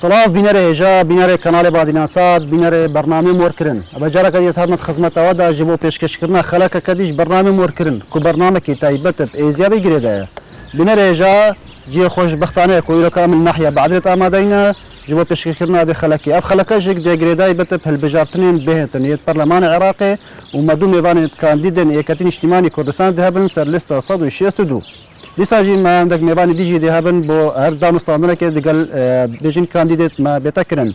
صلاف بینره جا بینره کانال بادیناسات بینره برنامه مورکرن ابا جارا کدی سهمت خدمت آودا جبو پیشکش کردن خلاک کدیش برنامه مورکرن کو برنامه کی تایبت ایزیا بگیره ده بینره جا جی خوش بختانه کویرو کامل ناحیه بعد آمادینا جبو پیشکش کردن ابي خلاکی اف خلاکا جک دگریدای بت هل بجارتنین بهتنیت برلمان عراقی و مدوم ایوان کاندیدن یکتین اجتماعی کردستان دهبن سر لیست 162 لساجي ما عندك ميباني ديجي دهابن بو هر دانو ستاندنا كي دقل ديجين كانديديت ما بيتكرن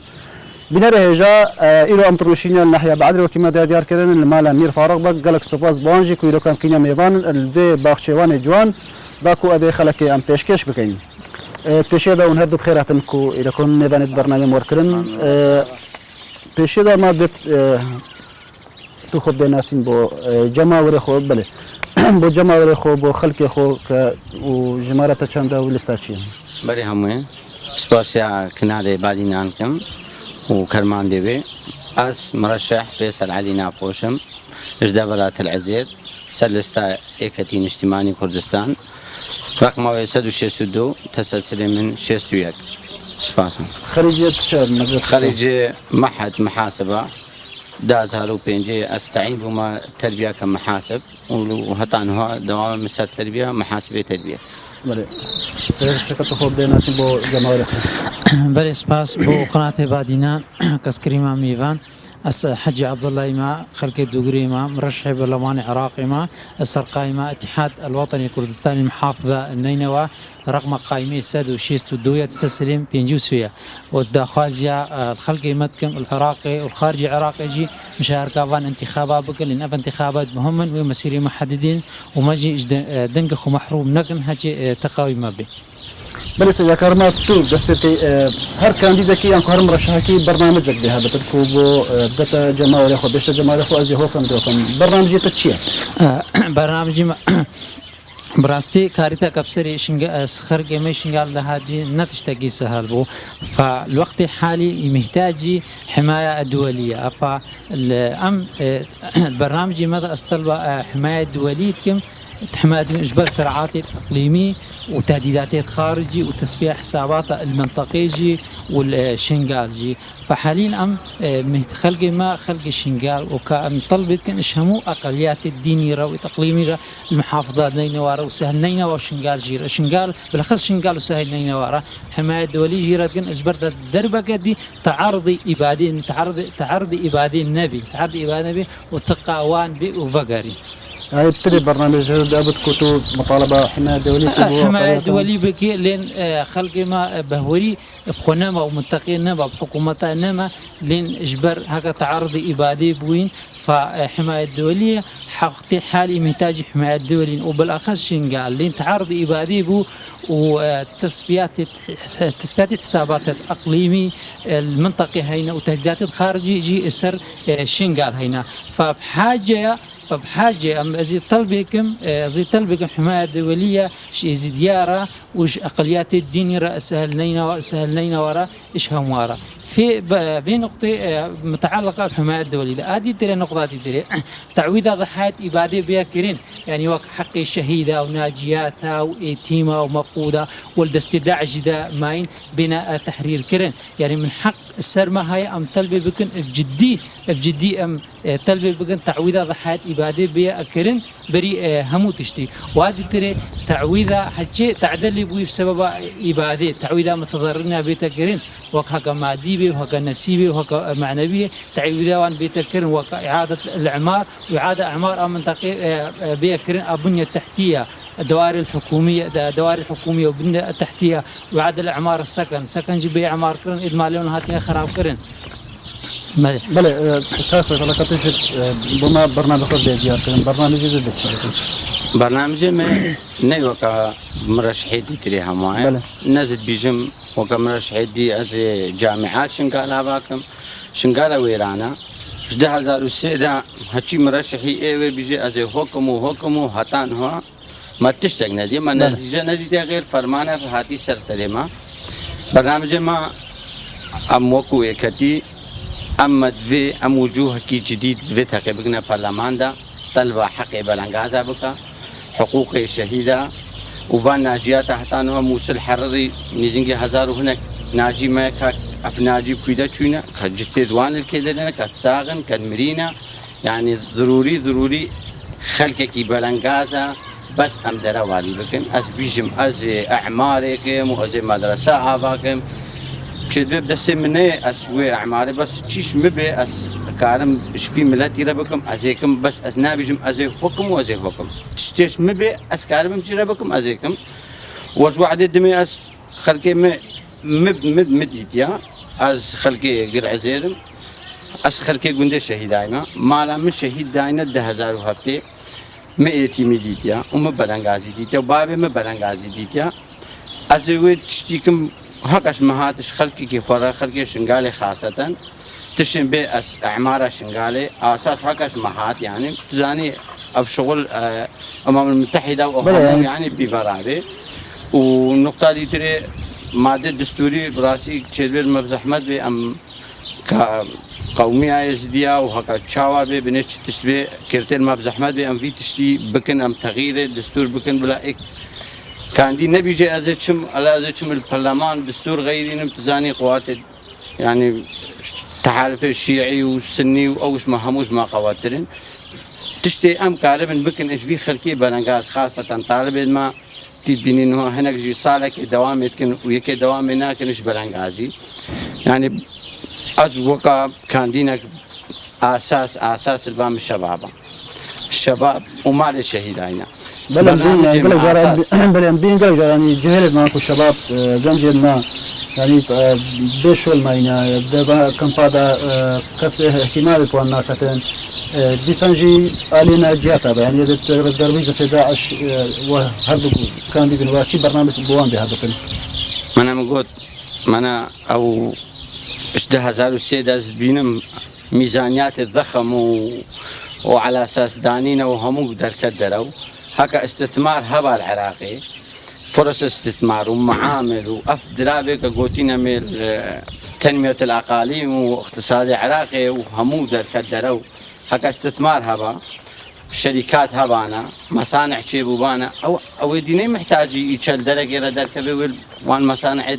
بنره جا إلو أمتروشين الناحية بعد وكما ديار كرن المال أمير فاروق بق قالك سوباس بانجي كويلو كان كينيا ميبان الدي باخشيوان جوان داكو أبي خلكي أم بيشكش بكين بيشيدا ونهدو بخيراتنكو إذا كون ميبان برنامج موركرن بيشيدا ما بت تخب بناسين بو جماوري خو بله بو جماعت خو بو خلق خو و جماعت چند و لستاچی بله همه سپاسیا کنار بادینان کم و کرمان دیوی از مرشح فیصل علی ناپوشم اجدا ولایت العزیز سلستا اکتین اجتماعی کردستان رقم 162 تسلسل من 61 سپاسم خريج معهد محاسبه دازهرو بينجي استعين بما تربيه كمحاسب وهطانها دوام مسار تربيه محاسبه تربيه. بله. شكرا خوب دينا سبو جماعة. بله سپاس بو قناة بادينان كسكريما ميفان اس حجي عبد الله ما خلق دوغري ما مرشح برلمان عراقي ما السرقاي ما اتحاد الوطني الكردستاني المحافظه النينوى رقم قائمه سد وشيست ودوية تسلم بينجوسيا وازدا خوازيا الخلق متكم العراقي والخارجي عراقي جي مشاركه فان انتخابات بكل لان انتخابات مهمه ومسيري محددين ومجي دنقخ ومحروم نقن هجي تقاوي ما بي بله سيدا كارمات تو دستي هر كانديدا كي انكو هر مرشح كي برنامجك ده هذا تكو بو دتا جماعه ولا خو بيش جماعه خو ازي هو فهم برنامج تشيا برنامج براستي كارثة كبسري شنجا خرج ما شنجال لهادي نتشتكي سهل بو فالوقت الحالي محتاج حماية دولية فالأم البرنامج ماذا استلب حماية دولية كم حماية إجبار صراعات إقليمي وتهديدات خارجي وتصفية حسابات المنطقية والشنغالجي فحاليا أم خلق ما خلق الشنغال وكأم طلبت كان إشهموا أقليات الدينية وإقليمية المحافظات نينوارا وسهل نينوارا وشنغالجي الشنغال بالأخص شنغال وسهل نينوارا حماية دولية جيرات كان إجبار دربك دي تعرض إبادين تعرض إبادين النبي تعرض إبادين النبي وتقاوان بي وفقري هاي ابتدي برنامج دابت كتب مطالبة حماية دولية حماية دولية بكي لين خلق ما بهوري بخنما ومنطقينا بحكومتنا لين إجبار هكا تعرض إبادي بوين فحماية دولية حقتي حالي محتاج حماية دولية وبالأخص شنقال لين تعرض إبادي بو وتصفيات حسابات الأقليمي المنطقي هنا وتهديدات الخارجي يجي إسر شنقال هنا فبحاجة زي طلبكم حماية دولية زي ديارة وش أقليات الدين سهلنينا ورا إيش هم ورا في بنقطة متعلقة بالحماية الدولية هذه ترى نقطة ترى تعويض ضحايا إبادة بيكرين يعني وقت حق الشهيدة وناجياتها وإيتيمة ومفقودة والدستداع جدا ماين بناء تحرير كرين يعني من حق السرمة هاي أم طلبي بكن بجدي أم طلبي بكن تعويض ضحايا إبادة بيكرين بري همو تشتي وهذه ترى تعويضة حكي تعدل بوي بسبب إبادة تعويضة متضررنا بيتكرين وهكا مادية وهكا نفسية وهكا معنوية تعويضة وان بيتكرين وهكا إعادة الإعمار وإعادة إعمار منطقة بيكرين البنية التحتية الدوائر الحكومية والبنية التحتية وإعادة الإعمار سكن جبي إعمار كرن إدماليون هاتين خراب كرن بله شايف ولا كتيش بما برنامج خود ديار كلام برنامج جديد برنامج ما نيوكا مرشحي دي تري هماي نزد بيجم وكمرشحي دي از جامعات شنغالا باكم شنغالا ويرانا جده 2003 هچي مرشحي اي بيجي از حكمو هتان هو ما تشتغل ندي ما نتيجه ندي غير فرمانه هاتي سرسلما برنامج ما اموكو اكتي أمد في أم وجوه كي جديد في تقريبا برلمان دا طلبة حق بلانغازا بكا حقوق الشهيدة وفان ناجيات تحتانها موسى الحرري نيزنجي هزارو هناك ناجي ماكا افناجي كويدا تشوينا كجت دوان الكيدنا كتساغن كدمرينا يعني ضروري خلقك بلنغازا بس ام دروالي لكن از بيجم از اعماركم واز مدرسه هاكم كذب دس مني اسوي اعماري بس تشيش مبي اس كارم في ملاتي ربكم ازيكم بس ازنابيجم ازي حكم وازي حكم تشتيش مبي اس كارم مشي ربكم ازيكم واز وعد دمي اس خلقي مديتيا از خلقي قرع زيرم اس خلقي قندي شهيدايما مالا من شهيد داينا 2007 مئتي مديتيا ومبلنغازي ديتيا وبابي مبلنغازي ديتيا ازوي تشتيكم هكاش مهاتش خلقي كي خورا خلقي شنغالي خاصة تشن بي اعمارة شنغالي اساس هكاش مهات يعني تزاني اف شغل امم المتحدة وهم يعني بفرابي والنقطة دي تري مادة دستوري براسي تشيلبير مبزحمت بي ام قومية يزديا وهكا تشاوا بي بنش تشبي كرتين مبزحمت بي ام في تشتي بكن ام تغيير الدستور بكن بلا اك كان دي نبي جاي ازتشم على ازتشم البرلمان دستور غيري نمتزاني قوات يعني تحالف الشيعي والسني واوش ما هموش ما قواترين تشتي ام كاربن بكن ايش في خلقي بلنغاز خاصة طالب ما تبيني انه هناك جي صالك دوام يتكن ويك دوام هناك نش بلنغازي يعني ازوقا كان دينك اساس البام الشباب ومال الشهيد هنا بل بين قال يعني جهل ماكو شباب جنجنا يعني بيشول ماينا كم فادا كس احتمال كنا كتن ديسانجي علينا جاتا يعني رزقربيج داعش وهرب كان دي دلوقتي برنامج بوان ده هذا انا مقول انا او 2006 بينم ميزانيات الضخم وعلى اساس دانينا وهم دركدروا هكا استثمار هبا العراقي فرص استثمار ومعامل وافدرابك قوتينا من تنميه الاقاليم واقتصاد العراقي وهمو دركدروا هكا استثمار هبا شركات هبانا مصانع شيبوبانا او ديني محتاج يشل درجه الى دركبه وان مصانع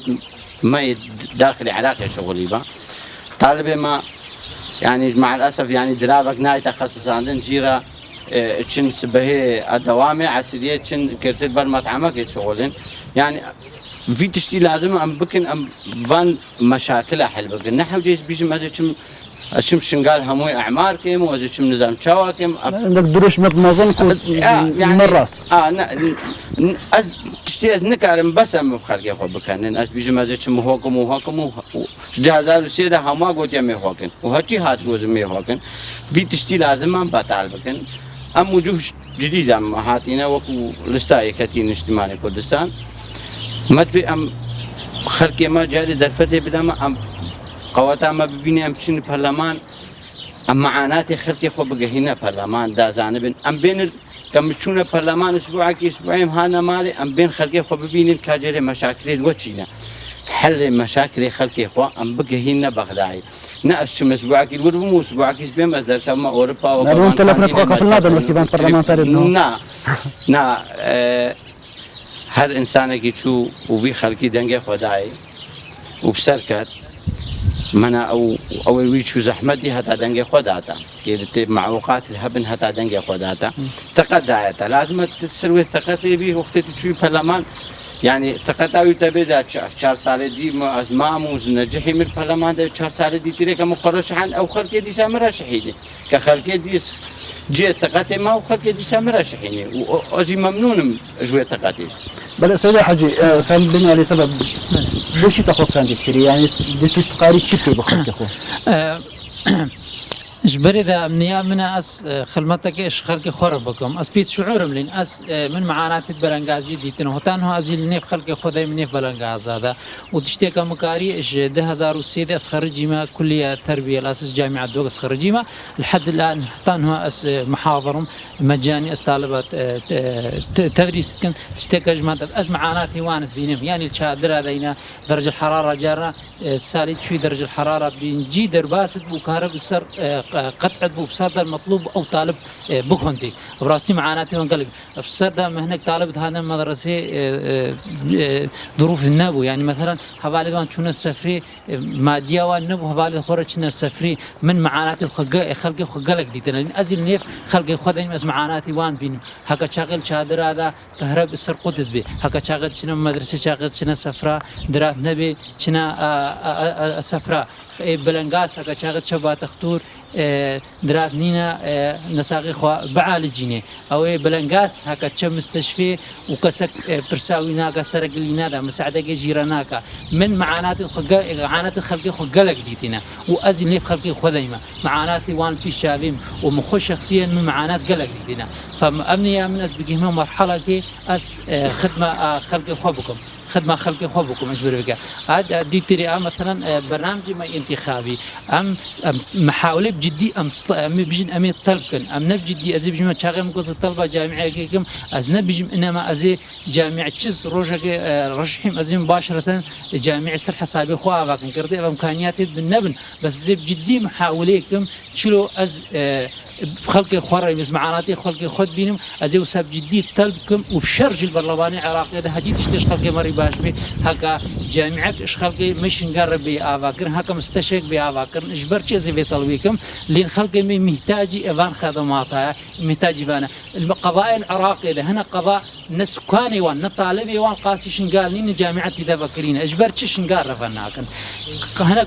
ما داخل العراق شغلي با طالب ما يعني مع الاسف يعني درابك ناي تخصص عندنا جيرا تشن سبهي الدوامي عسليه تشن كرتل بر مطعمك شغلين يعني في تشتي لازم ام بكن ام فان مشاكل حل بكن نحو جيس بيجي مازم اشم شنقال هموي اعمار كيم وازم نظام شواكم عندك دروش متنظم يعني مرات از تشتي از نكارم بس ام بخلق خو بكن از بيجي مازم وهاكم 2003 هما قلت يم هاكن وهاتي هات جوز مي هاكن في تشتي لازم ام بطال بكن ام وجوه جديده ام هاتينا وكو لستاي كتين اجتماعي كردستان مدفي ام خلق ما جاري درفته بدم ام قواتا ما ببيني ام تشن برلمان ام معاناتي خلقي خو بقهينا برلمان دا زانبن ام بين كم تشونا برلمان اسبوعين هانا مالي ام بين خلقي خو ببيني كاجري مشاكل الوتشينا حل مشاكل خلقي خو ام بقهينا بغداي ناقش اسبوعك يقول مو اسبوعك بهم ازدر كما اوروبا وكمان تلفنا في النادي المكتبان برلمانتاري نا هر انسان يشو وفي خلقي دنگه خداي وبسركت منا او ويشو زحمتي حتى دنگه خداتا كيرت معوقات الهبن حتى دنگه خداتا تقدايتا لازم تسوي ثقتي به وقت تشوي برلمان يعني ثقتاوي تبدا 4 سال دي از ماموز نجحي من البرلمان ده 4 سال دي تريك مخرشحن او خلقي دي سامره شحيده كخلقي دي جي ثقتي ما وخلقي دي سامره شحيني وازي ممنون جوي ثقتي بل سيدي حجي كان بنا لي سبب ليش تاخذ كان دكتوري يعني بدك تقاري شكل بخلق اخو جبري ذا منيا من أس خدمتك إيش خلق خربكم أس بيت شعورم لين أس من معاناة بلنغازي ديتنا هتانه أزيل نيف خلق خداي من نيف بلنغاز هذا وتشتكى مكاري إيش 2006 أس خرجي ما كلية تربية الأساس جامعة دوغ أس خرجي ما لحد الآن هتانه أس محاضرهم مجاني أس طالبات تدريس كن تشتكى جماعة أس معاناة هوان بينهم يعني الشادر هذينا درجة الحرارة جارنا سالي شوي درجة الحرارة بينجي درباسد وكهرب السر قطع بصدر المطلوب او طالب بخنتي براستي معاناتي وانقلق بصدر مهنك طالب هذا مدرسه ظروف النبو يعني مثلا حوالي وان شنو السفري ماديه والنبو حوالي خرجنا السفري من معاناتي خلق خلق دي لان ازل نيف خلق خدني بس معاناتي وان بين هكا شغل شادر هذا كهرب سر قدت به هكا شغل شنو مدرسه شغل شنو سفره درات نبي شنو سفره بلنگاس هكا شغل شبا تختور درات نينا نساقي خوا بعالجيني او بلنگاس هكا تشم مستشفى وكسك برساوينا كسرق لينا دا مساعده جيراناكا من معانات الخلق خلق ديتنا وازل نيف خلقي خديمه معاناتي وان في شابين ومخش شخصيا من معانات قلق ديتنا فامني من اسبقهم مرحله اس خدمه خلقي خبكم خدمة خلقي خوبكم مجبر بك هذا دي تري مثلا برنامج ما انتخابي ام محاولة بجدي ام بجن امي طلبكن ام نبجدي ازي بجم شاغم قص الطلبة جامعة كيكم از نبجم انما ازي جامعة تشز روجك رشحهم ازي مباشرة جامعة سر حسابي خوا باكن كردي امكانياتي بالنبن بس زي بجدي محاوليكم شلو از بخلقي خوري بس معاناتي خلقي خد بينهم ازي وساب جديد طلبكم وبشرج البرلماني العراقي هذا هجيت اشتش خلقي مري باش بي هكا جامعك اش خلقي مش نقرب بي افاكر هكا مستشرك بي افاكر اجبرتش ازي في طلبيكم لين خلقي محتاجي ايفان خدماتها محتاجي فانا القبائل العراقي هنا قضاء نسكاني وان طالبي وان قاسي شنقال لين جامعتي ذا فكرين اجبرتش شنقال رفناكن هنا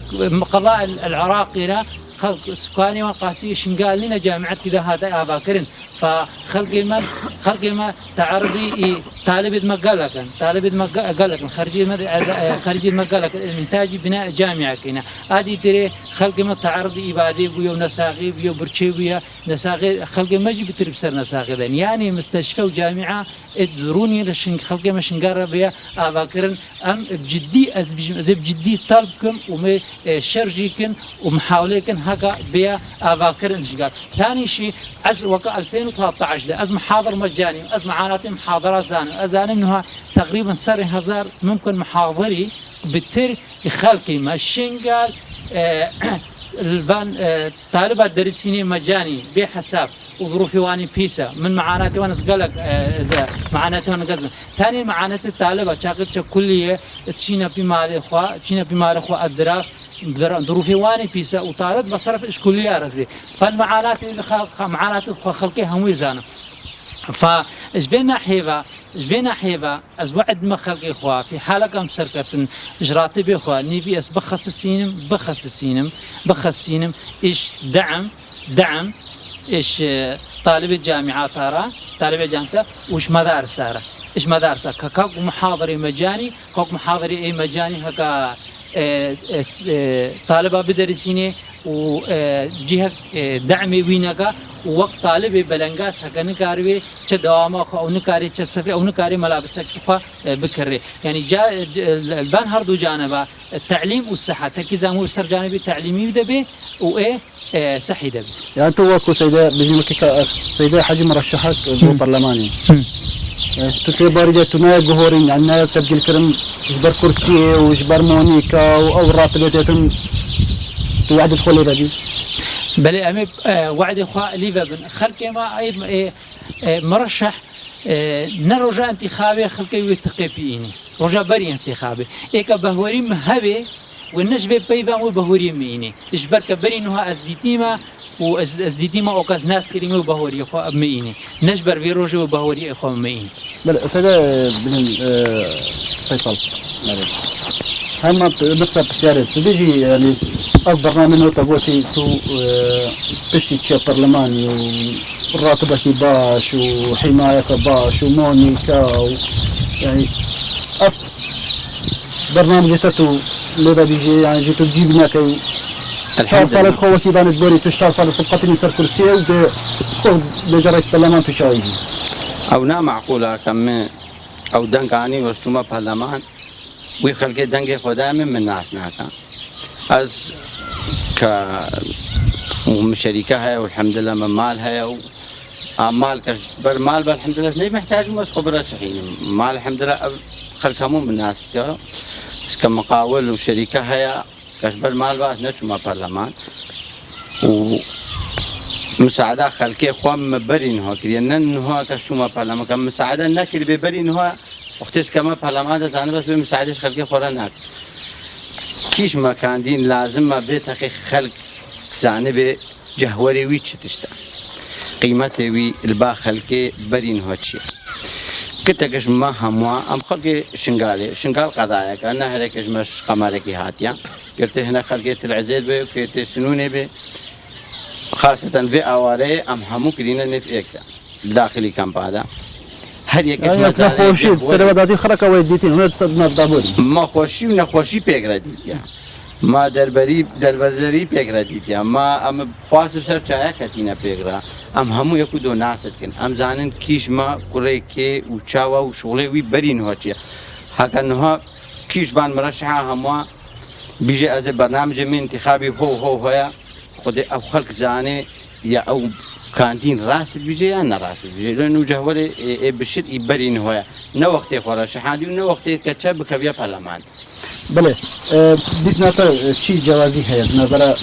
قضاء العراقي خلق سكاني وقاسي شنقال لنا جامعة كذا هذا أباكرين فخلقي ما تعربي طالب ما قالك خريج ما قالك محتاج بناء جامعة كنا هذه ترى خلقي ما تعربي إبادة بيو نساقي بيو برشيوية نساقي خلقي ما جي بتري بسر نساقي يعني مستشفى وجامعة ادروني لشن خلقي ما شنقار بيا أباكرين أم بجدي زي بجدي طلبكم وما شرجيكن ومحاوليكن هكا بيا أباكرين شقال ثاني شيء از وقع 2013 ده از محاضر مجاني از معاناتي محاضرات زاني منها تقريبا سر 1000 ممكن محاضري بالتر خلقي ما شنقال البان طالبات درسيني مجاني بحساب وظروفي واني بيسا من معاناتي وانا سقلق معاناتي وانا قزم ثاني معاناتي الطالبة شاقتش كلية تشينا بمال اخوة الدراف ظروفي واني بيسا وطالب بصرف اشكولية ركضي فالمعاناتي خلقي هم ويزانا فاجبينا حيفا از وعد ما خلقي اخوة في حالة كم سرقة اجراتي بيخوة نيفي اس بخصينم ايش دعم ايش طالب الجامعة ترى طالب الجامعة وش مدارسة كاك محاضري مجاني كاك محاضري اي مجاني هكا طالبة بدرسيني وجهة دعمي وينك ووقت طالب بلنگاس هكا نكاري تداوما او نكاري تسفي او نكاري ملابسك بكري يعني جاء البان هردو جانبا التعليم والصحة تركيز مو سر جانبي تعليمي دبي وايه صحي دبي يعني تو وكو سيدة حاجة مرشحات برلماني تكي بارجتنا جهورين عنا تبقي الكرم جبر كرسي وجبر مونيكا او راتبتهم توعد الخولي ردي بل أمي وعد إخوة ليفابن خلقي ما أي مرشح نرجع انتخابي خلقي ويتقبيني رجع بري انتخابي إيكا بهوري مهبي والنجبة بيبا وبهوري ميني إجبر كبري إنها أزديتيما وأزديتيما أوكاز ناس كريمة وبهوري إخوة ميني نجبر في رجع وبهوري إخوة ميني بل سيدة بن فيصل هم نفسها بسيارة تبيجي يعني أكبر منه تقولي تو بشي تشي برلماني وراتبة باش وحماية باش ومونيكا يعني برنامج تاتو لذا بيجي يعني جيتو تجيبنا كي الحمد لله صارت خوة كيبان تبوري تشتغل صارت سبقتني يسر كرسي وده خذ بجا رئيس برلمان تشاوي او نا معقولة كم او دنقاني وشتوما برلمان ويخلقي دنقي خدا من ناس ناكا از شركة هي والحمد لله من مالها وأعمال كبر مال بالحمد لله نبي محتاج بس خبرة شحين مال الحمد لله خلقهم من الناس بس كمقاول وشركة هي كشبر مال بس نشوف ما برلمان مساعدة خلقي خوام برين هو كريان هو كشوما برلمان كم مساعدة ناكل ببرين هو وقتس كمان برلمان ده زانه بس بمساعدة خلقي خورانك كيش ما كان دين لازم ما بيتك خلق زانه بجهوري ويتش تشتا قيمته وي البا خلقي برين هو شيء كتكش ما هموا ام خلقي شنقال قضايا كان هريكش مش قمرك هاتيا قلت هنا خلقي العزيز به كيت سنونه به خاصة في أواري أم همو كرينا نفيكتا داخلي كامب هذا هر يكش مثلا خوشي سر ودادي خركه ويديتين هنا تصدنا دابوري ما خوشي ونخوشي بيقرا ديتيا ما دربري بيقرا ديتيا ما ام خواص بسر چايا كتينا بيقرا ام همو يكو دو ناست كن ام زانن كيش ما كوريكي وچاوا وشغلي وي برين هوچيا هكذا كيش فان مرشحه هموا بيجي از برنامج من انتخابي هو خود او خلق زانه یا او کانتین راست بيجي یا نه راست بيجي لانه جهوره بشر يبرين هو نه وقت خورا شحادي نه وقت كتب كبيا برلمان بله بدنا شيء جوازي هي نظرا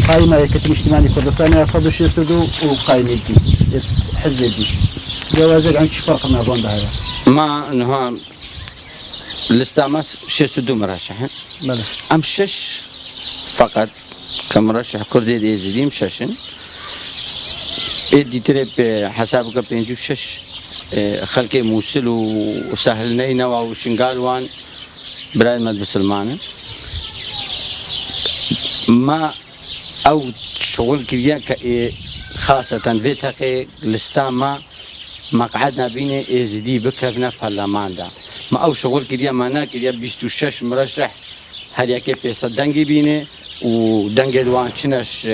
قائمة يكتب اجتماعي كردستان 162 وقائمة دي حزب دي جوازي عندك فرق ما بين هذا ما انه الاستعماس 62 مرشح بله ام 6 فقط كمرشح كردي يزيديم ششن ادي تري حسابك بينجو شش خلقي موصل وسهل نينا وشنقال وان براي مد بسلمان ما او شغل كريا خاصة في تقي لستاما مقعدنا بين ازدي بكرنا برلمان دا ما او شغل كريا معنا كريا 26 مرشح هر يكي بيصدنجي بينه ودنجل وان شنش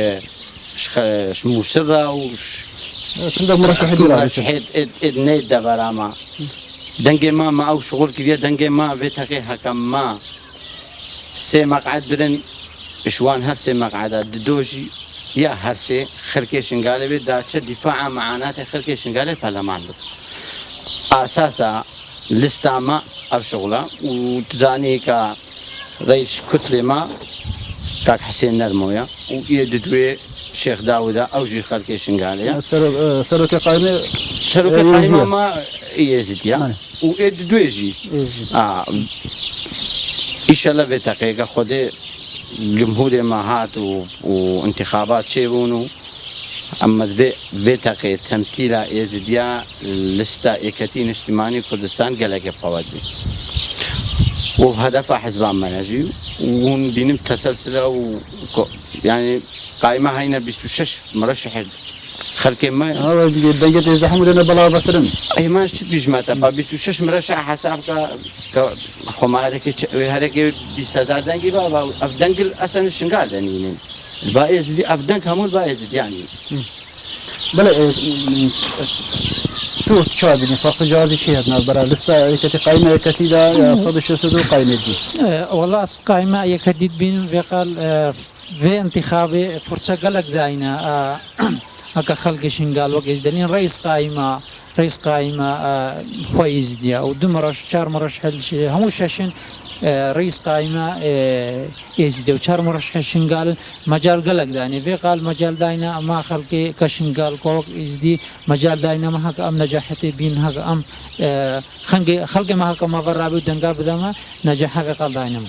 موسرة وش كندا مرشحين نيد دبراما دنجي ما او شغل كريا دنجي ما بيتقي حكم ما سي مقعد بدن اشوان هر سي مقعدات دوجي يا هر سي خركي شنغالي بدا دفاع معانات خركي شنغالي البرلمان اساسا لستاما او شغله وتزاني كرئيس كتله ما كاك حسين نرمويا ويددوي شيخ داوود او جي خلقي شنغاليا سروكي قائمه ما يزيديا ويددوي جي ان شاء الله بتحقيق خدي جمهور ماهات وانتخابات شيبونو اما في تحقيق تمثيل يزيديا لستا اكتين اجتماعي كردستان قلق بقوادي وهدف حزب مناجي ونبينم تسلسله يعني قائمه هينا 26 مرشح خلقي ما دنجت يزحموا لنا بلا بطرن اي ما شفت بيجمعتا 26 مرشح حسابك خما هذاك 20000 دنجي بابا افدنجل اصلا شنقال يعني الباقي دي افدنك همول باقي يعني بلا تو شو بدي فصل جوازي شيء هذا برا لسه كتي قائمة كتيدة يا صدق شو سدو قائمة دي والله قائمة يكديد بين وقال في انتخابي فرصة قلق داينا هكا خلق شنقال وقت دلين رئيس قائمة كويس دي او دو مرش 4 مرشح همو شاشن رئيس قائمة يزيد وشار مرشح شنقال مجال قلق داينا في قال مجال داينا ما خلقي كشنقال كوك يزدي مجال داينا ما هكا ام نجاحتي بين هكا ام خلقي ما هكا ما برابي ودنقا بدما نجاح هكا قال داينا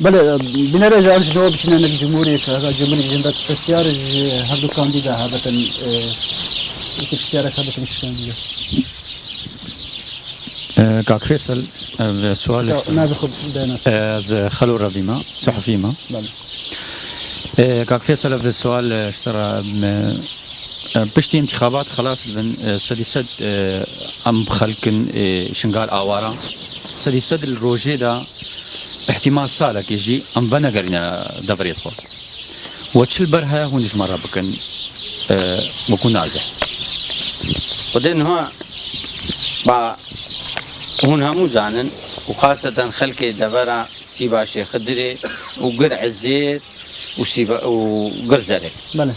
بله بنرجع الجواب شنو الجمهورية هذا جمهورية جنبات السيارة هذا كانديدا هذا السيارة هذا كانديدا كاك فيصل سؤال از خلو ربيما صحفي ما كاك فيصل في السؤال اشترى بشتي انتخابات خلاص بن سديسد ام خلقن شنقال اوارا سديسد الروجي دا احتمال سالك يجي ام بنا قرنا دفريت خو وتشل برها هونش مره بكن بكون نازح ودين هو هون همو زانن وخاصة خلقي دبرا سيبا شيخ خدري وقرع الزيت وسيبا وقر زرق بله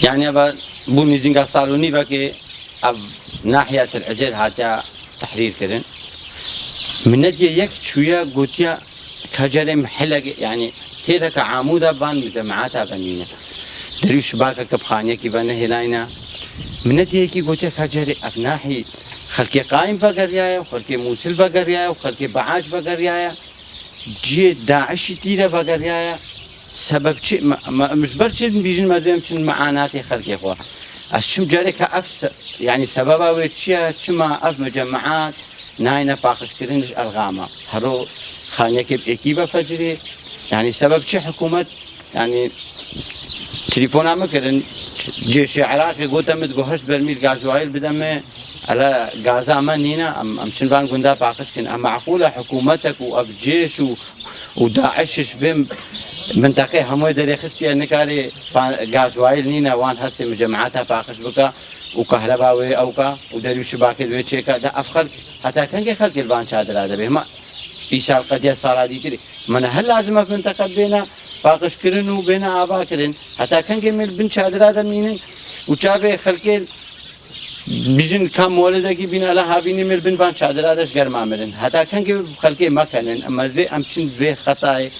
يعني ابا بوني زنقا صالوني باكي اب ناحية العزير هاتا تحرير كذن من نجي يك شوية قوتيا كجري محلق يعني تيرك عمودة بان مجمعاتها بنينة دەریوش باکە کە بخانیەکی بە نەهێنایە منەتەیەکی گوتێک هەجارێ ئەفناحی خەڵکی قایم بەگەریایە و خەڵکی مووسل بەگەریایە و خەڵکی بەعاج بەگەریایە جێ داعشی تیرە بەگەریایە سبب چی مشبەر چ بیژن مەدوێم چن مەعاناتی خەڵکی خۆ ئەشم جارێکە ئەف یعنی سەبەباوێت چییە چما ئەف مەجەمەعات ناینە پاخشکردنش ئەلغامە هەرۆ خانیەکێ ئێکی بە فەجرێ يعني سبب شي حكومة يعني تليفون عمكرن جيش العراقي قلت أمد قهشت برميل غازوائيل بدم على غازا منينا أم شنفان قندا باقش كن أم معقولة حكومتك وأف جيش وداعش فيم منطقة هموي دري خسيا نكاري غازوائيل نينا وان هسي مجمعاتها باقش بكا وكهرباوي أوكا ودريو شباكي دوي تشيكا دا أفخر حتى كان خلق البان شادر هذا به ما إيشال قديا صار دي من هل لازم في منطقة بينا باقش كرن وبينا آبا كرن حتى كان جميل بن شادر هذا مينن وشافي خلقين بيجن كم ولدك بينا لها بيني مل بن بان شادر هذا شجر معمرن حتى كان جميل خلقين ما كانن أما ذي أمشين ذي خطاي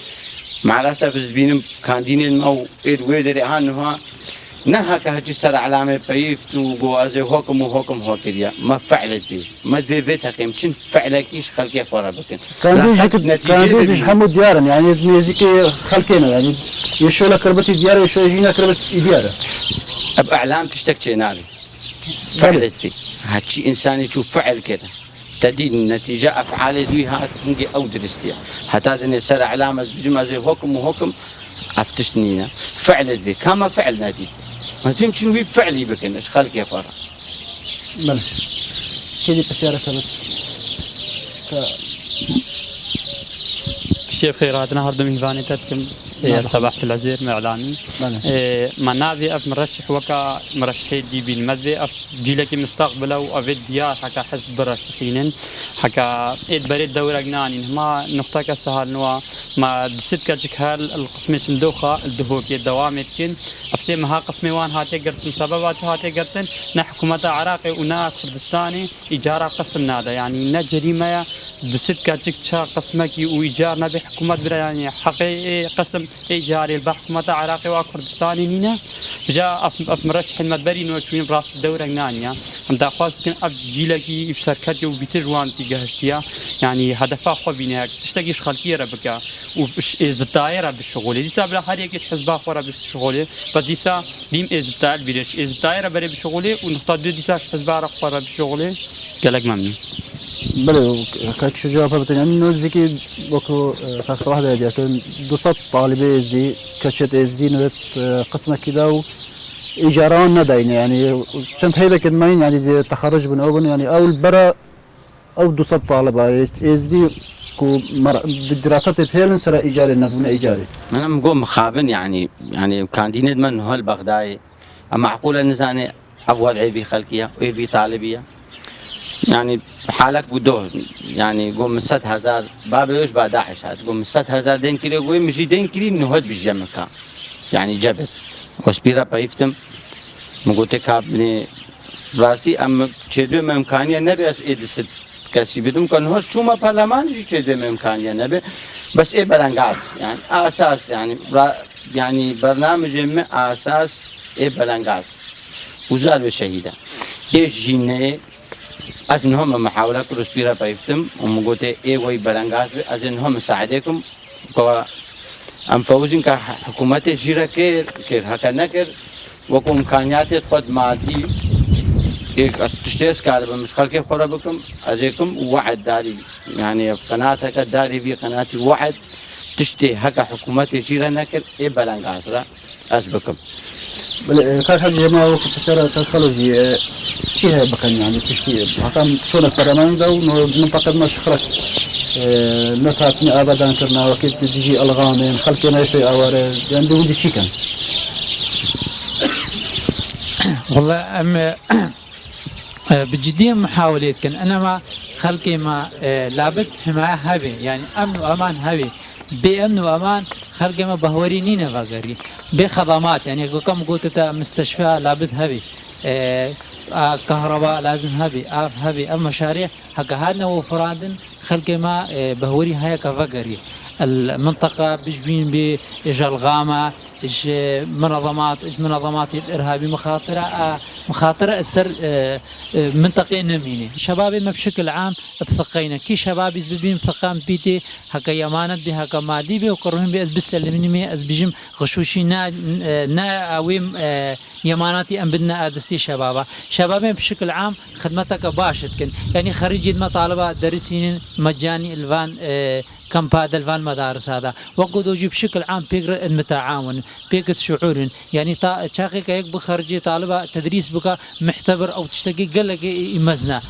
مع الأسف بينم كان دينين أو إدويدري عنها نها كهجي سر علامة بيفت وجوازه حكم وحكم هوكريا ما فعلت فيه ما ذي بيتها يمكن فعلكيش خلقي خورا بكن كان بيجي حمود ديارن يعني يزيك خلقينا يعني يشو لك كربتي ديار يشو يجينا كربتي ديار اب اعلام تشتكي ناري فعلت فيه هادشي انسان يشوف فعل كده تدين النتيجة أفعال ذي هات نجي أو درستيها حتى هذا سر علامة بجمع زي حكم وحكم أفتشنينا فعل ذي كما فعل نتيجة ما تمشي نوي فعلي بكن إيش خلق يا فرا بله كذي بشارة بس شيء خيرات نهار دمي فاني تتكم صباح العزير معلاني مناذي أف مرشح وكا مرشحي دي بالمذي أف جيلك مستقبله وأفيد ديار حكا حزب برشحينن حكا إيد بريد دورة جناني ما نقطة كسهل نوا ما دست كجك هال القسم شندوخة الدهوك الدوام يتكن أفسي مها قسمي وان هاتي قرتن سببات هاتي قرتن نحكومة عراقي ونا كردستاني إيجار قسم نادا يعني نجريمة دست كجك شا قسمك وإيجار نبي حكومة برا يعني حقيقي قسم إيجاري البحكومة عراقي وكردستاني نينا جاء أف مرشح المدبري نوشوين براس الدورة جنانيا هم داخواستن أف جيلكي بشركتي وبتجوان تجهشتيا يعني هدفها خبينها تشتكيش خلقية ربكا وإزدائرة بالشغل ديسا بلا خاريكش حزبها خورا بالشغل بديسا ديم إزدائر بيرش إزدائرة بري بالشغل ونقطة دو ديسا حزبها خورا بالشغل قالك ممنون بله كاتش جواب بتني إنه زكي بكو فاخر واحدة دي كان دوسات طالبة إزدي كشت إزدي نوت قسمة كده وإيجاران نداين يعني كنت هيدا كدمين يعني تخرج من أول يعني أول برا أو دوسات طالبة إزدي كو بالدراسات تهيلن سر إيجاري نبون إيجاري أنا مقوم مخابن يعني كان دينيد من هو البغدادي أما معقولة نزاني أفضل عيبي خلقية وعيبي طالبية يعني حالك بدو يعني قوم من 6000 بابا يوش بعد داعش هاد قوم من 6000 دين كيلو قوي مشي دين كيلو إنه هاد بالجمكة يعني جبل وسبيرا بايفتم مقولتك ابني راسي أم كذا بإمكانية نبي أس كسي بدون كان هوش شو ما برلمان شيء كذا بإمكانية نبي بس إيه بلانغاز يعني أساس يعني برنامج من أساس إيه بلانغاز وزار بشهيدة إيش جينه از انهم محاولة كروسبيرا بايفتم ومقولت ايه وي بلانغاز از انهم مساعدكم كوا ام فوزين كحكومة جيرا كير هكا نكر وكو امكانيات خود مادي ايه تشتيس كاربا مش خلقي خورا بكم ازيكم وعد داري يعني في قناتك داري في قناتي وعد تشتي هكا حكومة جيرا نكر ايه بلانغاز را از بكم كان حاجة جماعة وقت سيارة تكنولوجي شيء بكن يعني تشتي حكام شون البرلمان ده ومنطقة مشخرة نفاتني أبدا كنا وقت تجي ألغام خلقنا شيء أوره يعني دودي شيء كان والله أم بجدية محاولات كان أنا ما خلقي ما لابد حماية هبي يعني أمن وأمان هبي بأمن وأمان خلقي ما بهورينينا فقري بخدمات يعني كم قلت مستشفى لابد هبي كهرباء لازم هبي هبي أما مشاريع حق هادنا وفرادن خلقي ما بهوري هاي كفقري المنطقة بجوين بإجال غامة إيش منظمات الإرهابي مخاطرة السر منطقة نمينة شبابي ما بشكل عام بثقينا كي شبابي زبين ثقام بيتي هكا يمانت بي هكا مادي بي وكرهم بي بسلمني مي بيجم غشوشي نا أويم يماناتي أم بدنا أدستي شبابي بشكل عام خدمتك باشت كن يعني خريجي المطالبة درسين مجاني الفان كم بعد الفان مدارس هذا وقودوجي بشكل عام بيقرأ المتعاون بيقرأ شعور يعني شاقي كيك بخرجي طالبة تدريس بك محتبر أو تشتكي قال لك يمزنا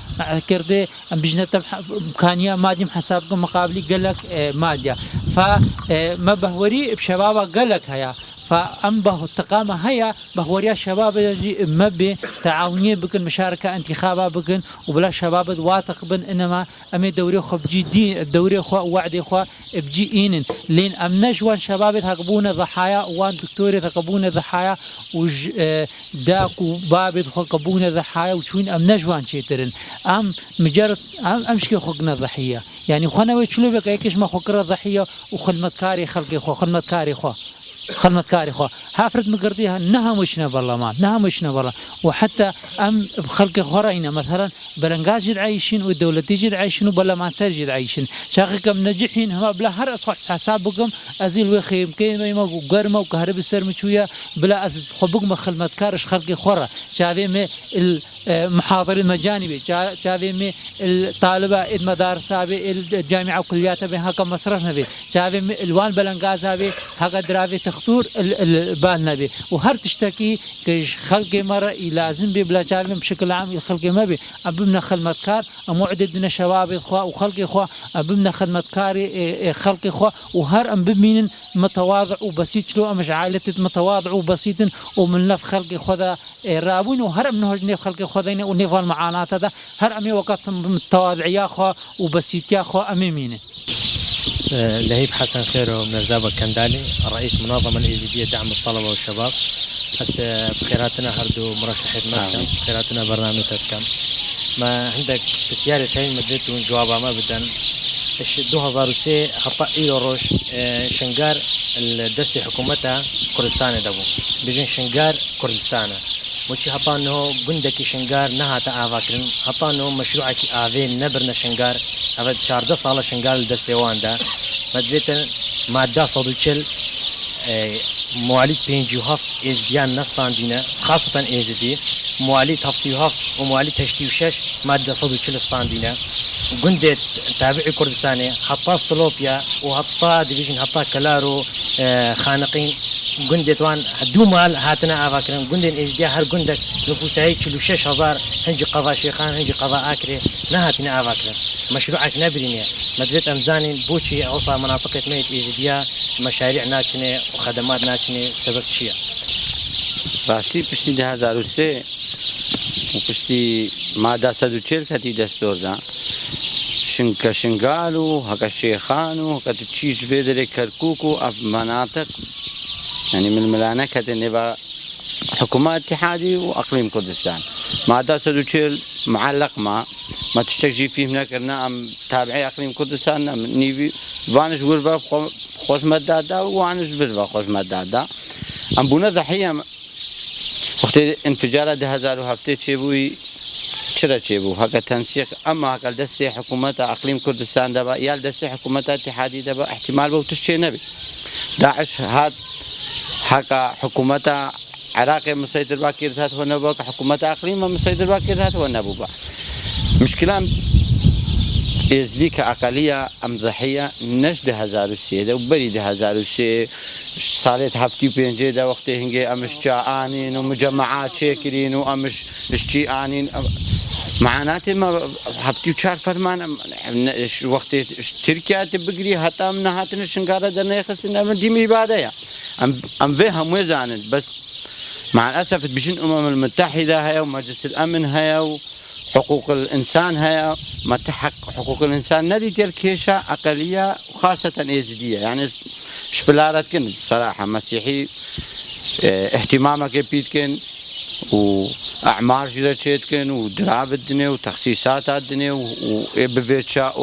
كردي بيجنا إمكانية مادي حسابكم مقابلي قال لك مادية فما بهوري بشبابه قال لك هيا فأنبه التقامة هيا بهوريا شباب يجي مبي تعاونية بكن مشاركة انتخابات بكن وبلا شباب واثق بن إنما أمي دوري خو بجي دين الدوري خو وعدي خو بجي إينن لين أم نجوان شباب ثقبون ضحايا وان دكتوري ثقبون ضحايا وج داكو باب ثقبون ضحايا وشوين أم نجوان شيترن أم مجرد أمشكي خقنا ضحية يعني خنا ويشلو بك أيكش ما خكر ضحية وخدمة كاري خلقي خو خدمة كاري خو هافرد مقرديها نها مشنا برلمان نها مشنا برا وحتى أم بخلق خرينا مثلا بلنغاز جد عايشين والدولة تجد عايشين وبرلمان تجد عايشين شاقكم نجحين هم بلا هر أصح حسابكم أزيل وخيم كيما وقرمة وكهرب السرمشوية بلا أز خبكم خدمة كارش خلق خرا شافي محاضرين مجانبي شافي الطالبة المدارس الجامعة وكلياتها بها كم مصرفنا به شافي الوان بلنغاز هذه هكا درافي تخطور بالنا به وهر تشتكي كش خلق مرة لازم بلا شافي بشكل عام الخلق ما به أبمنا خدمة كار معدد من شباب إخوة وخلق إخوة أبمنا خدمة كاري خلق إخوة وهر أم بمين متواضع وبسيط شلو أمش عائلة متواضع وبسيط ومن نف خلق إخوة رابون وهر أم نهج نف خلق إخوة ذين ونفال معاناة هذا هر أمي وقت متواضع أخوة وبسيط أخوة أمي مين لهيب حسن خير ومرزابة كندالي رئيس منظمة الإيزيدية دعم الطلبة والشباب هسه بخيراتنا هردو مرشحة مركم بخيراتنا برنامج تتكم ما عندك بسيارة هاي مدته من جوابها ما بدن 2003 حطا إيرو روش شنقار الدستي حكومتها كردستان دابو بيجن شنقار كردستان وشي حطا انه بندكي شنقار نها تآفاكرن حطا انه مشروعك آفين نبرنا شنقار هذا 14 صالة شنقار الدستيوان دا مدريتا مادة صدوشل مواليد بينجي هفت إزديان نستان دينا خاصة إزدي مواليد هفتي هفت ومواليد هشتي وشش مادة صدوشل استان دينا قندت تابعي كردستاني حطا سلوبيا وحطا ديفيجن حطا كلارو خانقين قندت وان دو مال هاتنا آفاكرن قندن إزديا هر قندك نفوسهي 46,000 هنجي قضاء شيخان هنجي قضاء آكري نهاتنا آفاكرن مشروعك نبرينيا مدريت أمزانين بوشي أوصى مناطقة ميت إزديا مشاريع ناچنه وخدمات ناچنه سبب چیه؟ راستی پشتی 2003 و پشتی ماده 140 کتی دستور دا شنگالو هکا شیخانو هکا تشيش فيدري كركوكو اف مناطق يعني من الملانة كتي نبا حكومة اتحادي واقليم كردستان ماده 140 معلق ما تشتكي فيه هناك ام تابعي اقليم كردستان نيفي فانش غرفه خوش مدادا وانش برفا خوش مدادا ام بونا ضحيه وقت انفجار 2007 چبوي چرا چبو هكا تنسيق اما هكا دسي حكومه اقليم كردستان دبا يال دسي حكومه اتحادي دبا احتمال بو تشي نبي داعش هاد هكا حكومه عراقي مسيطر باكيرتات ونبوك حكومه اقليم مسيطر باكيرتات ونبوبا مشكلة إزديك أقلية أم ضحية نش 2003 وبري 2003 صارت هفتي بينجي دا وقت هنجي أمش جاءانين ومجمعات شاكرين وأمش جيانين معناته ما هفتي وشار فرمان وقت تركيا تبقري حتى من هاتنا شنقارة درنا يخصنا من ديمي بعدها أم فيها موزانت بس مع الأسف بجن المتحدة هيا ومجلس الأمن هيا حقوق الإنسان هي ما تحقق حقوق الإنسان ندي تركيشة أقلية وخاصة إيزيدية يعني شفلارات كن بصراحة مسيحي اهتمامك بيتكن و أعمار جدا تشيتكن ودراب الدنيا وتخصيصات الدنيا وبفيتشا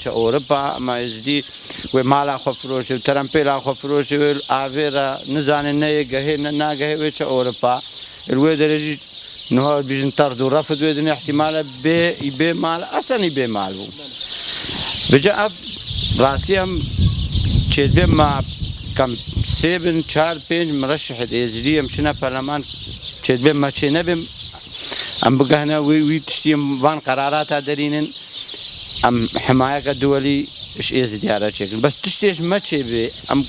أوروبا ما يزدي ومالا خفروش وترامبيلا خفروش والآفيرا نزان النية جهينا ناجه ويتشا أوروبا الويدرجي نهار بيجن طرد ورفض ويدني احتمال بي مال أصلا يبي ماله بجاء راسيام تشيت بي ما كم 7 4 5 مرشح يزدي مشينا برلمان تشيت بي ما تشينا بي أم بقهنا ويتشتيم فان قرارات دارين أم حماية الدولي إيش يزدي على شكل بس تشتيش ما تشي أم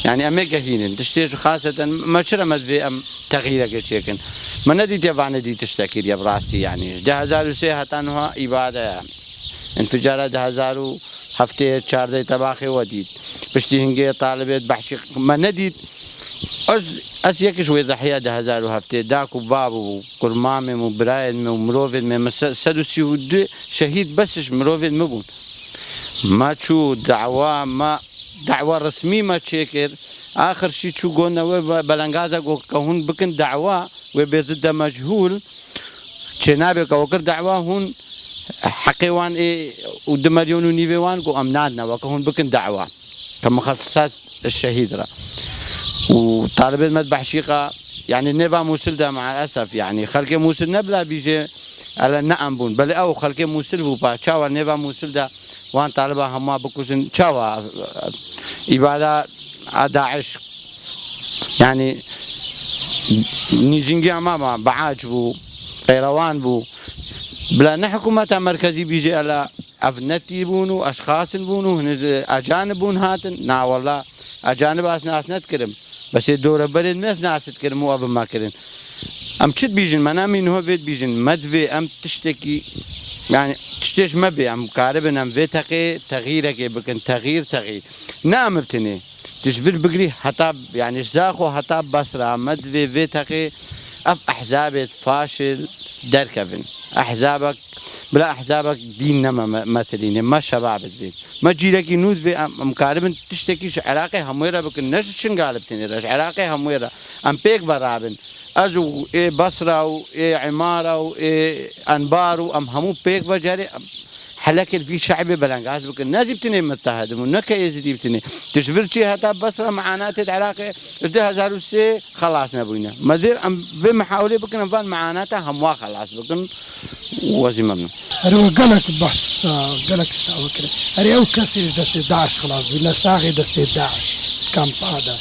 يعني أم يقهين تشتيش خاصة ما شرمت في أم تغيير كشكل ما ندي تبع ندي تشتكي يا براسي يعني 2003 هتانها إبادة انفجار 2000 هفته 4 تباخي وديد بشتي هنجي طالبات بحشي ما ندي أس يكش ويضحية 2000 هفته داكو بابو قرمامي وبراين ومروفد من سدوسي ود شهيد بسش مروفد مبون ما شو دعوة رسمي ما تشكر آخر شيء شو قلنا وبلنجازا كهون بكن دعوة وبضد مجهول شنابك وكر دعوة هون حقيوان إيه ودمليون ونيفيوان قو أمنادنا وكهون بكن دعوة كمخصصات الشهيد را وطالبات مذبح شيقة يعني نبا موصل ده مع الأسف يعني خلق موصل نبلا بيجي على نعم بون بل أو خلق موصل بوبا شاوا نبا موصل ده وان طالبا هما بكوشن شاوا إبادة داعش يعني نيجينجي أمامه بعاج بو قيروان بو بلا نحكومة مركزي بيجي على أفنتي بونو أشخاص بونو أجانب بون هاتن نا والله أجانب ناس نتكلم بس الدورة بلد ناس تتكلم وأبو ما كلم أم تشد بيجن منامي إنه فيت بيجن مدفي أم تشتكي يعني تشتيش مبي أم قاربن أم في تغييرك بكن تغيير نعم بتني تشبر بقري حتى يعني زاخو حتى بصرة مدفي في تقي أحزاب فاشل دركبن أحزابك بلا أحزابك دين نما مثلين ما شباب الدين ما جيلك ينود في مقاربن تشتكيش عراقي همويرة بكن نش شنقالب تنيرش عراقي همويرة أم بيك برابن أزو إيه بصرة وإيه عمارة وإيه أنبار أم همو بيك بجاري حلك في شعبي بلنجاز بك الناس بتني متحد ونك يزيد بتني تشبر شيء هتا بصرة معاناة العراق إذا هزارو سي خلاص نبوينا ما ذي في محاولة بكن فان معاناتها هم خلاص بكن وزي ممنوع. أنا قالك بحث قالك استوى كده. أنا أو كسر دست داعش خلاص بينا ساعي دست داعش كم هذا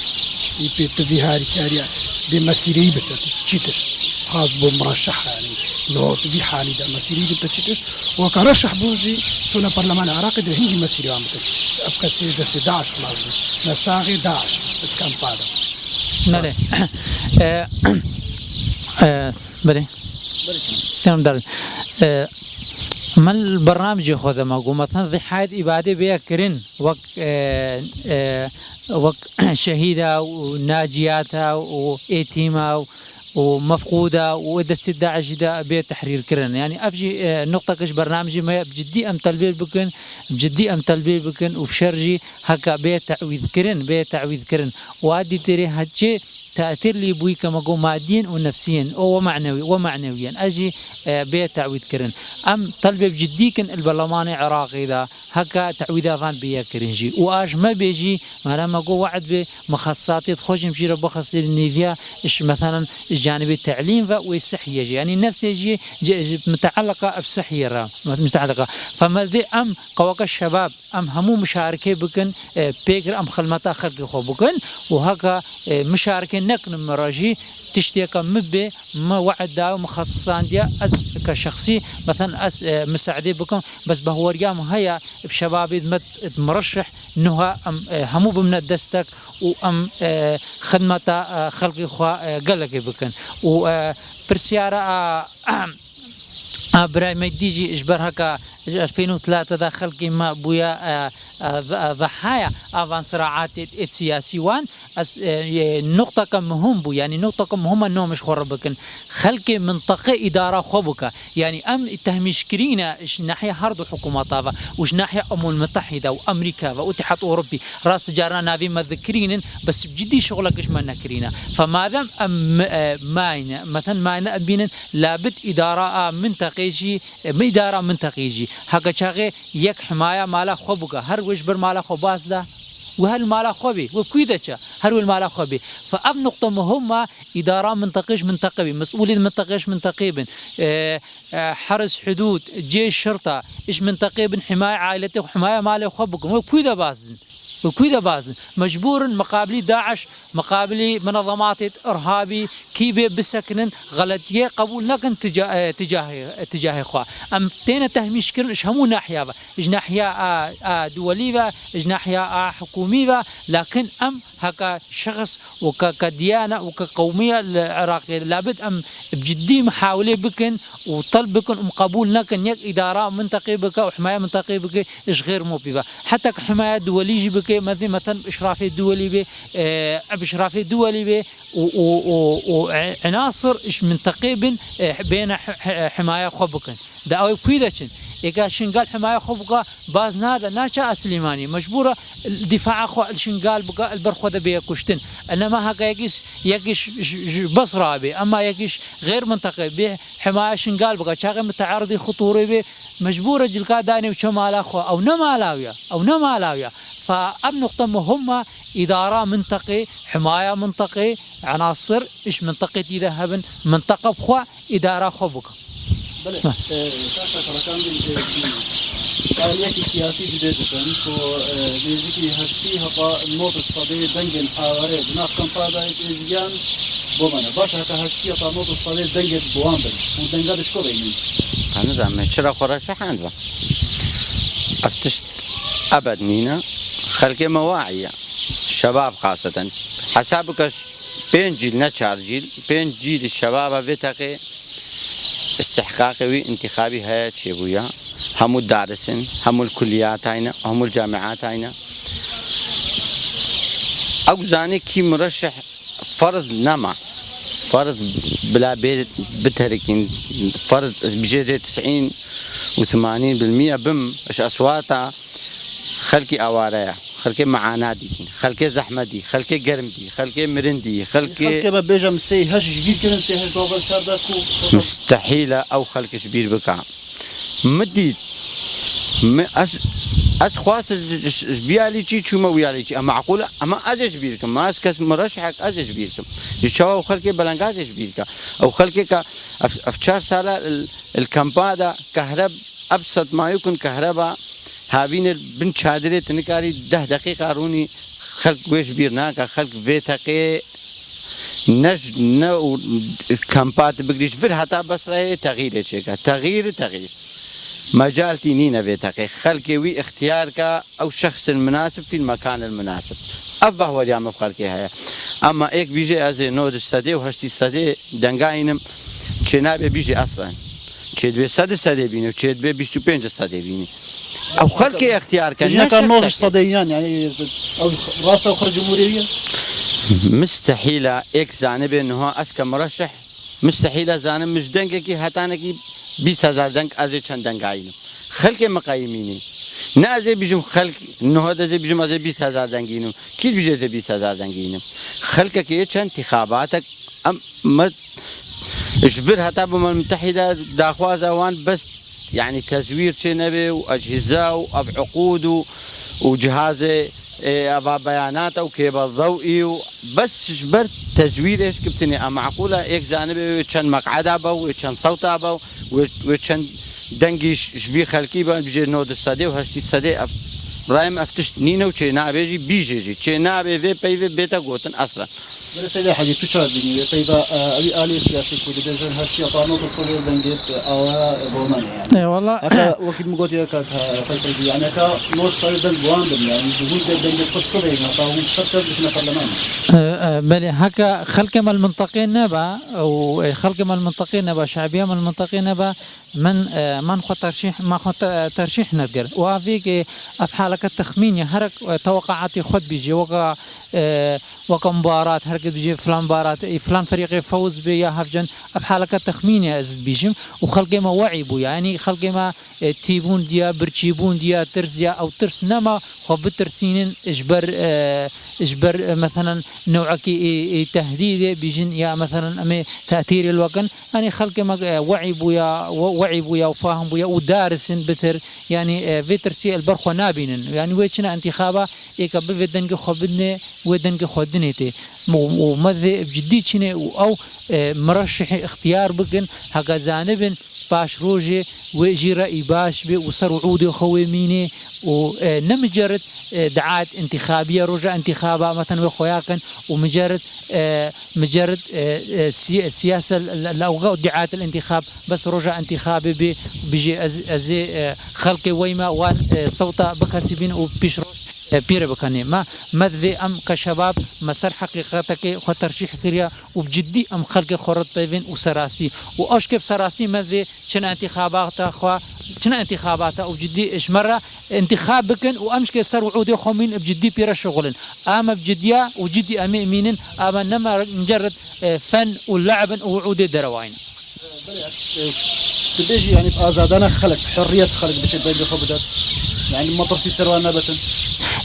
يبيت في هاري كاريا بمسيري بتشيتش خاص بمرشح يعني لو في حالي ده مسيري بتشيتش وكرشح بوجي شونا برلمان العراقي ده هنجي مسيري عم بتشيتش أفكسر دست داعش خلاص بينا ساعي داعش كم هذا. بله بله تمام دار ما البرنامج خذ ما قو مثلا ضحاية إبادة بيكرن وق شهيدة وناجياتها وإيتيمة ومفقودة ودست داعش دا بيت تحرير كرن يعني أفجي نقطة كش برنامجي ما بجدي أم تلبيل بكن بجدي أم تلبيل بكن وبشرجي هكا بيت تعويذ كرن وادي تري هاتشي تأثير لي بوي كما قو ماديا ونفسيا ومعنويا أجي بيت تعويذ كرن أم طلب بجدي كن البرلمان العراقي ذا هكا تعويذ فان بيا كرنجي وآج ما بيجي ما قو وعد بمخصصات يتخوش مشي رب خاصي النيفيا إيش مثلا جانب التعليم والصحية يجي يعني نفس يجي متعلقة بصحية متعلقة فما ذي أم قواك الشباب أم همو مشاركة بكن بيكر أم خلمتا خلق خو بكن وهكا مشاركة نكن مراجي تشتيك مبي ما وعد دا مخصصان ديا أز كشخصي مثلا أز مساعدة بكم بس بهوريام هيا بشباب مرشح نها همو بمن دستك وأم خدمة خلق خوا قلق بكن وبرسيارة براي ما يديجي اجبر هكا 2003 داخل كيما بويا ضحايا افان صراعات السياسي وان نقطة كم مهم بو يعني نقطة كم مهمة انه مش خربكن خلق منطقة ادارة خبكة يعني ام تهمشكرينا اش ناحية هردو حكومات وش ناحية الامم المتحدة وامريكا والاتحاد الاوروبي راس جارنا نافي مذكرين بس بجدي شغلك اش ما نكرينا فماذا ماينا مثلا ماينا بين لابد ادارة منطقيجي ادارة منطقيجي هكا شاغي يك حماية مالا خبكة هر وجبر مالا خباس ده وهل مالا خبي وكيدتش هر المالا خبي فأب نقطة مهمة إدارة منطقي مسؤولين منطقي حرس حدود جيش شرطة إيش منطقي حماية عائلته وحماية مالا خبكم وكيدا بازن وكذا باز مجبور مقابلي داعش مقابلي منظمات إرهابي كيبي بسكن غلطية قبول لكن تجاه إخوة أم تينا تهميش كرن إيش همو ناحية إيش ناحية دولية إيش ناحية حكومية لكن أم هكا شخص وكديانة وكقومية العراقية لابد أم بجدي محاولة بكن وطلب بكن قبول لكن يك إدارة منطقية بك وحماية منطقية بك إيش غير مبيبة حتى حماية دولية بك مثلا إشراف الدولي به بإشراف الدولي به وعناصر إيش منطقي بين حماية خبكن ده أو كيدشن إذا شنقال حماية خبقة باز نادا ناشا سليماني مجبورة الدفاع خو الشنقال بقى البرخوذة بيكشتن إنما هكا يكش بصرة به أما يكش غير منطقي به حماية شنقال بقى شاغي متعارضي خطوري به مجبورة جلكا داني وشمال خو أو نمالاوية فأب نقطة مهمة إدارة منطقي حماية منطقي عناصر إيش منطقي يذهبن منطقة بخوا إدارة خبقة بله كان فعاليات سياسية جديدة بذكر هشتي هبا النوط الصدي دنجن حواري بناف كم فادا إزيان بمنا باش هكا هشتي هبا النوط الصدي دنجن بوامبل ودنجادش كو بينين أنا زعما شرا خراشة حانبا أفتشت أبد نينا خلقي مواعية الشباب خاصة حسابك بين جيل نشار جيل بين جيل الشباب بتاقي استحقاقي انتخابي هاي تشيبويا هم الدارسين هم الكليات هاينا هم الجامعات هاينا أو زاني كي مرشح فرض نما فرض بلا بتهركين فرض بجيزة 90 و80% بم اش أصواتها خلقي أواريا خلقي معاناة دي خلقي زحمة دي خلقي قرم دي خلقي مرندي خلقي ما بيجا مسي هش جديد كده مسي هش دوغل شارداكو مستحيلة أو خلق كبير بكا مدي أس خواص بيالي شيء شو ما بيالي شيء معقولة أما أزج بيركم ما أسكس مرشحك أزج بيركم يشوا خلقي بلانجازج بيركا أو خلقي أفشار سالة الكامبادا كهرب أبسط ما يكون كهرباء هابين بن شادرة تنكاري 10 دقيقة روني خلق ويش بيرناك خلق فيتاقي نج نو كامبات بقديش فر حتى بس راي تغيير شيء تغيير مجال تنين فيتاقي خلقي وي اختيارك أو شخص المناسب في المكان المناسب أفبه هو جامع خلقي هيا أما إيك بيجي أزي نود السدي وهشتي السدي دنقاينم شنابي بيجي أصلا شيد بي سدي بيني وشيد بي 25 السدي بيني أو خلقي اختيار كان نوش صديان يعني أو راسه أخرى جمهورية مستحيلة إك زانبه إنه أسكا مرشح مستحيلة زانب مش دنقكي هتانكي 20,000 دنق أزي چند دنقاينم خلقي مقايميني نازي بيجم خلق إنه هذا زي بيجم أزي 20,000 دنقينم كيف بيجي زي 20,000 دنقينم خلقك إيه چند انتخاباتك ما اجبر هتا بالأمم المتحدة داخوازا وان بس يعني تزوير نبي وأجهزة وعقود وجهاز بيانات وكيبل ضوئي بس جبرت تزوير ايش كبتني معقولة ايك زانبي وشان مقعدة بو وشان صوتة بو وشان دنجي شفي خلقي بيجي نود الصدي وهشتي الصدي رايم افتشت نينا وشي نابيجي بيجي شي نابي في بيفي بيتا قوتن اصلا بس سيدي حاجة تشاهدني بيبا أبي آلي سياسي كودي بيجن هالشيء طانوت الصديق دنجيت أو بوماني يعني والله هكا وقت مقولي هكا فيصل يعني هكا نوش صديق دنج بواندم يعني جهود دنجيت خد كله يعني فهم سكر بشنا برلمان بل هكا خلق من المنطقين نبا أو خلق من المنطقين نبا شعبية من المنطقين نبا من خو ترشيح ما خو ترشيح ندر وافيك بحالك التخمين هرك توقعاتي خد بيجي وقع مباراة هرك بيجي فلان مباراة فلان فريق يفوز بيا هفجن بحالك التخمين ازد بيجم وخلق ما وعي بو يعني خلق ما تيبون ديا برتشيبون ديا ترس ديا او ترس نما خو بترسين اجبر مثلا نوعك تهديد بيجن يا مثلا امي تاثير الوقن يعني خلق ما وعي بويا وفاهم بويا ودارس بتر يعني فيترسي البرخو نابين يعني ويتشنا انتخابا ايك بفدنج خبدني ودنج خدنيتي ومذ بجدي شنو او مرشح اختيار بكن هكا زانبن باش روجي ويجي رأي باش بي وصار وعودي خويميني ونمجرد دعات انتخابية رجع انتخابا مثلا وخوياكن ومجرد مجرد السياسة الأوغاء دعات الانتخاب بس رجع انتخابي بيجي أزي خلقي ويما وان صوتا بكاسبين وبيشرو بيرة بكاني ما مذي أم كشباب مسار حقيقتك خطرشيح كريا وبجدي أم خلق خرط طيبين وسراستي وأشكب سراستي مذي شنا انتخابات أخوا شنا انتخابات وبجدي إيش مرة انتخابكن وأمش كسر وعودي خمين بجدي بيرة شغلن أما بجديا وجدي أمي مين أما نما مجرد فن ولعب وعودي دروين تبيجي يعني بآزادنا خلق حرية خلق بشدة بخبدات يعني ما ترسي سروان نبتا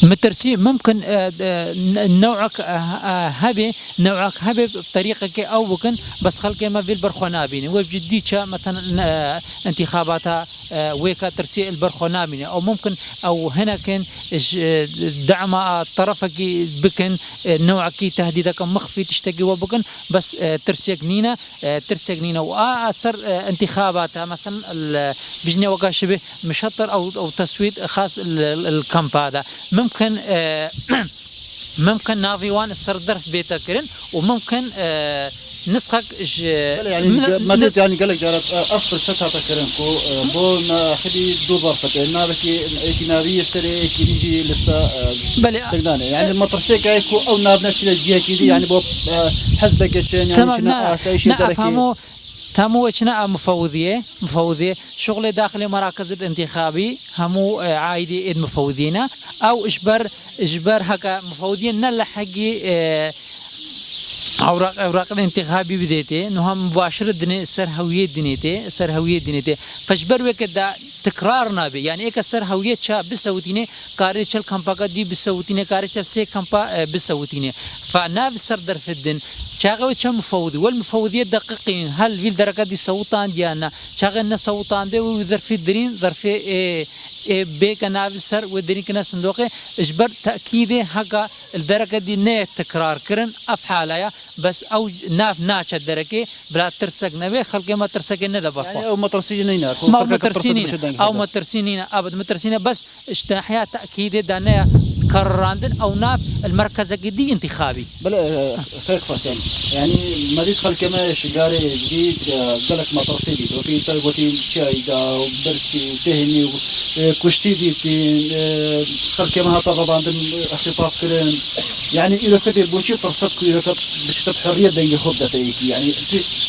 مترسي ممكن نوعك هبي بطريقك او بكن بس خلق ما في البرخونابيني وبجدي مثلا انتخاباتها ويكا ترسي البرخونابيني او ممكن او هنا كان دعم طرفك بكن نوعك تهديدك مخفي تشتكي وبكن بس ترسيك نينا واثر انتخاباتها مثلا بجني وقع شبه مشطر او تسويد خاص الكامب هذا ممكن نافيوان السردر في بيتكرن وممكن نسخك يعني مدت يعني قال لك جارت افضل ستة تكرن كو بو خدي دو ظرفة نابكي نابية سري كيجي لستا تقداني يعني المطرسيك هيكو او نابنا تشيل جيه كيدي يعني بو حسبك يعني كنا اسايشي دركي تمو اشنا مفوضيه شغل داخل مراكز الانتخابي همو عايدي اد مفوضينا او اجبر هكا مفوضين نلا حقي اوراق الانتخابي بديتي انه مباشره دني سر هويه دنيتي فاجبر وكدا تكرارنا به يعني ايك سر هويه شا بسوتيني كاري چل كمبا دي بسوتيني كاري چل سي كمبا بسوتيني فناف سر در في الدن شاغوي شم مفوضي والمفوضيه دقيقين هل في الدرجه دي صوتان ديالنا شاغلنا صوتان دي وظرف الدرين ظرف بيك ناف سر ودرين كنا صندوقي اجبر تاكيد حق الدرجه دي نه تكرار كرن افحاليا بس او ناف ناش الدرجه بلا ترسق نبي خلق ما ترسق ندى بخوا يعني او مترسينينا او مترسينينا ابد مترسينينا بس اشتاحيا تاكيد دانا كراندن او ناف المركز الجديد انتخابي بلا خير فاسم يعني ما يدخل كما شجاري جديد قالك مترسيدي وفي تلقوتي شاي دا وبرسي تهني كشتي دي خل كما طبعا اختطاف كلام يعني اذا كده بوشي ترصدك اذا بشتب حريه دنجي خبدتي يعني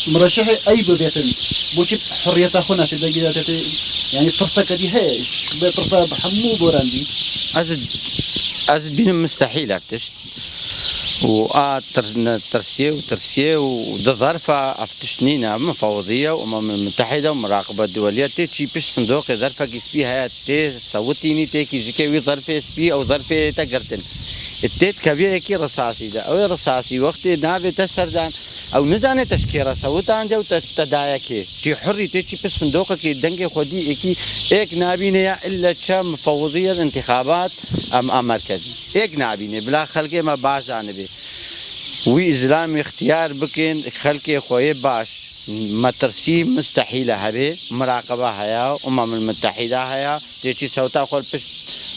مرشح اي بديتي بوشي حريه اخونا شي دنجي يعني ترصك دي هيش بترصد حمو بوراندي أزد بين مستحيل أفتشت ترسيه وده ظرفة أفتشنينا مفوضية وأمم المتحدة ومراقبة دولية تي بيش صندوق ظرفة كيسبي هاي تي صوتيني تي كيزكوي ظرفة سبي أو ظرفة تقرتن التيت كبير كي رصاصي ده أو رصاصي وقت نابي تسردان او نزانه تشکیره صوتان جو تدایا کی تی حری تی بس صندوق کی دنگ خودی کی ایک نابینه الا چم مفوضيه الانتخابات ام مرکزی ایک نابینه بلا خلق ما باش جانبه وی اسلام اختیار بکن خلق خوی باش مترسي مستحيله هبه مراقبه هيا المتحده هيا تيجي صوتا خل بش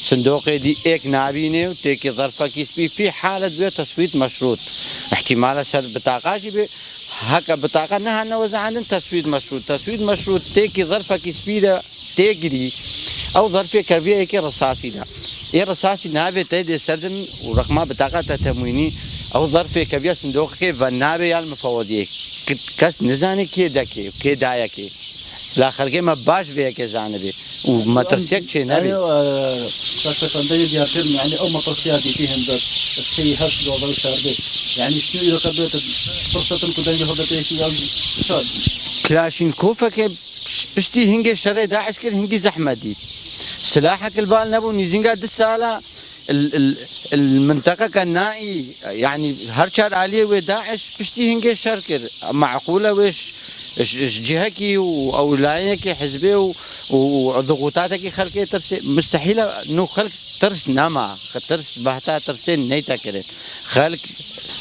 صندوق دي ايك نابينه وتيكي ظرفه كيسبي في حاله بيه تصويت مشروط احتمال سر بطاقه جيبه هكا بطاقه نها نوزع عندن تصويت مشروط تيكي ظرفه كيسبي ده تيجري او ظرفه كرفيه كي رصاصي ده اي رصاصي نابه تيدي سردن ورقمه بطاقه تتمويني او ظرفه كبير صندوق كي فنابه المفوضيه كاس نزاني كي داكي كي دايكي لا خەڵکی مە باش بەیەکێ زانبێ و مەترسێک چێ نەبێ فەسەندەی دیارکردن یعنی ئەو مەترسیاتی پێ هەندێت سەی هەشت دۆڵەی شاردێت یعنی شتوی ڕەکە بێتە فرسەتن کو دەنگی هەڵدەپێکی یا شاد کلاشینکۆفەکە پشتی هنگێ شەڕێ داعش کرد هنگی زەحمەت دیت سلاحك البال نبو نيزينغا دسالة المنطقة كنائي يعني هرشار آلية وداعش بشتي هنجي شركر معقولة وش جهكي أو لايكي حزبي وضغوطاتك خلقي ترسي مستحيل إنه خلق ترس نما ترس بحتا ترسين نيتا كرت خلق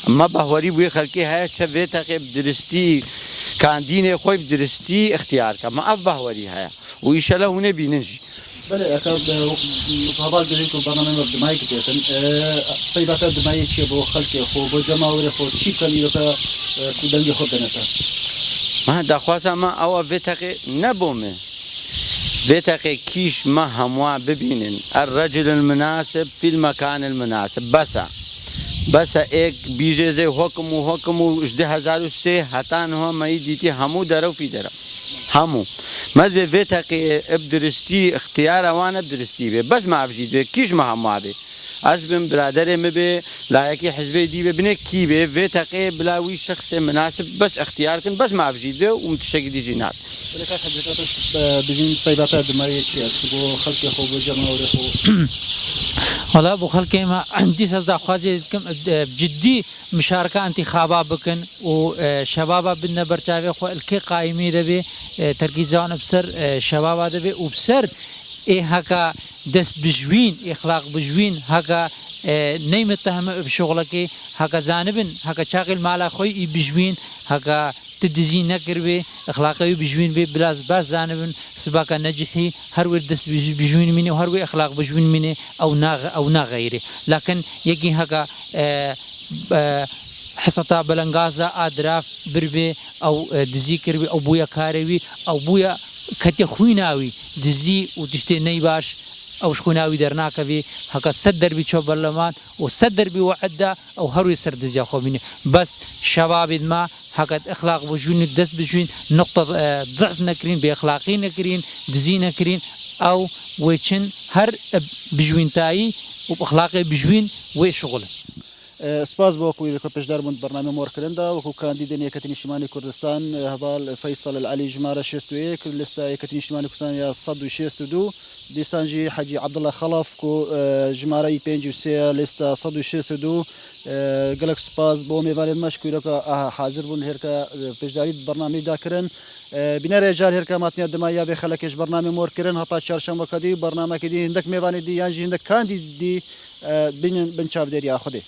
ما بهوري بوي خلقي هاي شبيتا بدرستي كان ديني خوي بدرستي اختيار كما أف بهوري هاي وإيش الله هنا بينجي بله اكاد مقابل دریکو برنامه مردمایی کتن پیبات دمایی چی با خلق خو با جماعت خو چی کنی رو که کودنگ خود دنتا ما دخواست ما او وتقي نبومه وتقي كيش ما هموا ببينن الرجل المناسب في المكان المناسب بس एक बीजे से हुक्म इजदे हजारों से हतान हो मई दीती हमू दरो फी दरो همو مزبه ویتا که ابدرستی اختیار اوان ابدرستی به بس معفجید به کیش مهمه به از بیم برادر مبه لایکی حزبی دی ببینه کی به ویتا که بلاوی شخص مناسب بس اختیار کن بس معفجید به و متشکل جنات ولی که حضرتش بزین پیبات دمایی چیه بو خلق خوب و جماعت خوب ولا بو خلق ما عندي صدق خوازي جدي مشاركه انتخابات بكن وشباب بدنا برچاوي خو الكي قائمي دبي تركيزان بسر شباب دبي وبسر اي هكا دست بجوين اخلاق بجوين هكا ني متهم بشغلك هكا جانبن هكا شاغل مال خوي بجوين هكا تدزين نكربي اخلاقي بجوين بي بلاز باز جانبن سباق نجحي هر ودس بجوين مني وهر اخلاق بجوين مني او نا غيري لكن يجي هكا حسطا بلنغازا ادراف بربي او دزي كربي او بويا كاريوي او بويا كتي خويناوي دزي وتشتي نيباش او شخوناوي درناك بي هكا صدر بي شو برلمان وصدر بي وعده او هروي سر دزي اخو مني بس شباب ما هكا اخلاق بجوين دس بجوين نقطه ضعف نكرين باخلاقي نكرين دزي نكرين او ويشن هر بجوين تاي واخلاقي بجوين وشغل سپاس با کوی که پیشدار بند برنامه مور کرنده و کو کاندید نیکتین شمالی کردستان هبال فیصل العلی جماره 61 لیست نیکتین شمالی کردستان یا 162 دیسانجی حاجی عبدالله خلف کو جماره 53 لیست 162 گلک سپاس با میوان مشکوی که حاضر بند هر که پیشداری برنامه دا کرن بنا رجال هر که ماتنی دمایا به خلکش برنامه مور کرن حتی چهارشنبه کدی برنامه کدی هندک میوان دی یعنی هندک کاندید دی بین چاودری آخده.